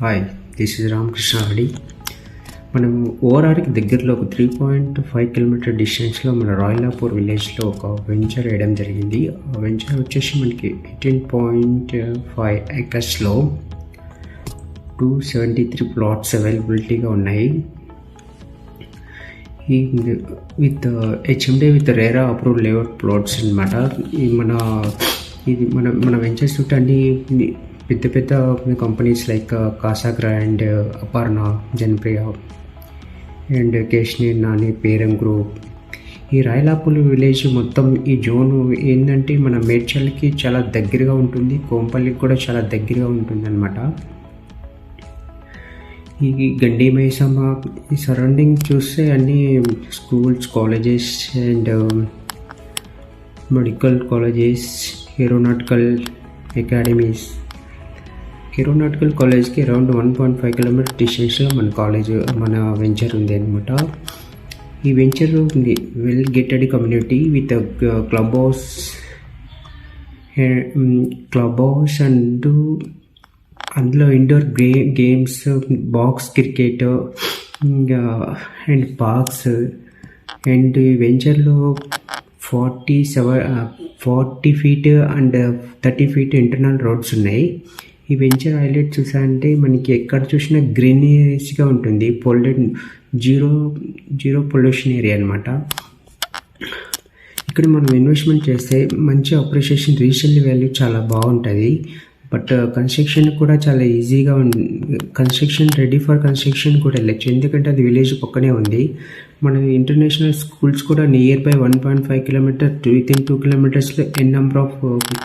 Hi, this is Ramakrishna Reddy. మనం ఓఆర్ఆర్కి దగ్గరలో ఒక 3.5 కిలోమీటర్ డిస్టెన్స్లో మన రాయలాపూర్ విలేజ్లో ఒక వెంచర్ వేయడం జరిగింది. ఆ వెంచర్ వచ్చేసి మనకి 18.5 ఏకర్స్లో 273 ప్లాట్స్ అవైలబిలిటీగా ఉన్నాయి. ఈ with HMDA with RERA approved layout plots అనమాట. ఇది మన వెంచర్స్ చుట్టూ అన్ని పెద్ద పెద్ద companies like Casagrand and Aparna, Janapriya and కేష్నీర్ నాని, పేరం గ్రూప్. ఈ రాయలాపూర్ విలేజ్ మొత్తం ఈ జోను ఏంటంటే మన మేడ్చల్కి చాలా దగ్గరగా ఉంటుంది, కోంపల్లికి కూడా చాలా దగ్గరగా ఉంటుంది అనమాట. ఈ గండి మైసమ్మ ఈ సరౌండింగ్ చూస్తే అన్ని schools, colleges and medical colleges, aeronautical academies. Aeronautical కాలేజ్కి అరౌండ్ 1.5 కిలోమీటర్ డిస్టెన్స్లో మన వెంచర్ ఉంది అనమాట. ఈ వెంచర్ ఉంది well gated community with club house and అందులో indoor games, box cricket and parks. And ఈ వెంచర్లో 40 feet and 30 feet internal roads ఉన్నాయి. ఈ వెంచర్ హైలైట్ చూసారంటే మనకి ఎక్కడ చూసినా గ్రీనరీస్గా ఉంటుంది, జీరో పొల్యూషన్ ఏరియా అనమాట. ఇక్కడ మనం ఇన్వెస్ట్మెంట్ చేస్తే మంచి అప్రిషియేషన్, రీసేల్ వాల్యూ చాలా బాగుంటుంది. బట్ కన్స్ట్రక్షన్ కూడా చాలా ఈజీగా కన్స్ట్రక్షన్ రెడీ ఫర్ కన్స్ట్రక్షన్ కూడా వెళ్ళచ్చు, ఎందుకంటే అది విలేజ్ పక్కనే ఉంది. మన ఇంటర్నేషనల్ స్కూల్స్ కూడా నియర్ బై 1.5 కిలోమీటర్ వితిన్ 2 కిలోమీటర్స్లో N number of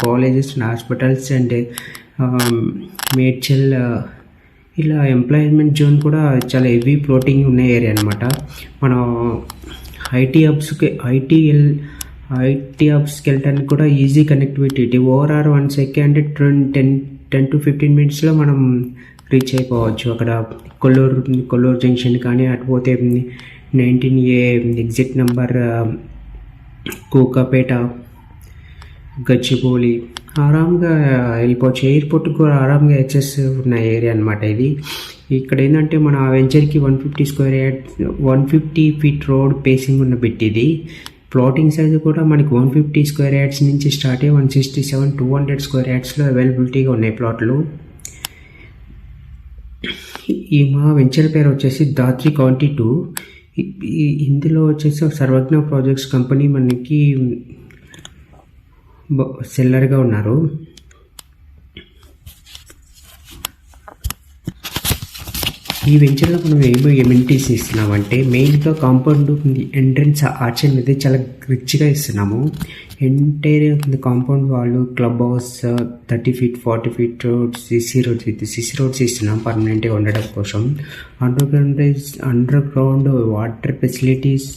colleges and hospitals and Medchal ఇలా ఎంప్లాయ్మెంట్ జోన్ కూడా చాలా హెవీ ఫ్లోటింగ్ ఉన్న ఏరియా అనమాట. మనం ఐటీ హబ్స్కి వెళ్ళడానికి కూడా easy connectivity. Overall 1 second 10 to 15 మినిట్స్లో మనం రీచ్ అయిపోవచ్చు. అక్కడ కొల్లూరు జంక్షన్ కానీ, అటుపోతే 19A exit number, Kokapet, Gachibowli ఆరాంగా వెళ్ళిపోవచ్చు. ఎయిర్పోర్ట్ కూడా ఆరాంగా యాక్సెస్ ఉన్న ఏరియా అనమాట ఇది. ఇక్కడ ఏంటంటే మన వెంచర్కి 150 ఫీట్ రోడ్ పేసింగ్ ఉన్న బిట్ ఇది. ప్లాటింగ్ సైజ్ కూడా మనకి 150 స్క్వేర్ యార్డ్స్ నుంచి స్టార్ట్ అయ్యి 167, 200 స్క్వేర్ యార్డ్స్లో అవైలబిలిటీగా ఉన్నాయి ప్లాట్లు. ఈ మా వెంచర్ పేరు వచ్చేసి దాత్రి కౌంటీ 2. ఇందులో వచ్చేసి సర్వజ్ఞ ప్రాజెక్ట్స్ కంపెనీ మనకి సెల్లర్గా ఉన్నారు. ఈ వెంచర్లో మనం ఏమో ఎమ్యూనిటీస్ ఇస్తున్నామంటే మెయిన్గా కాంపౌండ్ ఎంట్రన్స్ ఆర్చ్ అనేది చాలా రిచ్గా ఇస్తున్నాము. ఎంటైర్ కాంపౌండ్ వాళ్ళు, club house, 30 feet 40 feet CC roads ఇస్తున్నాం పర్మనెంట్గా ఉండడం కోసం. Under ground water facilities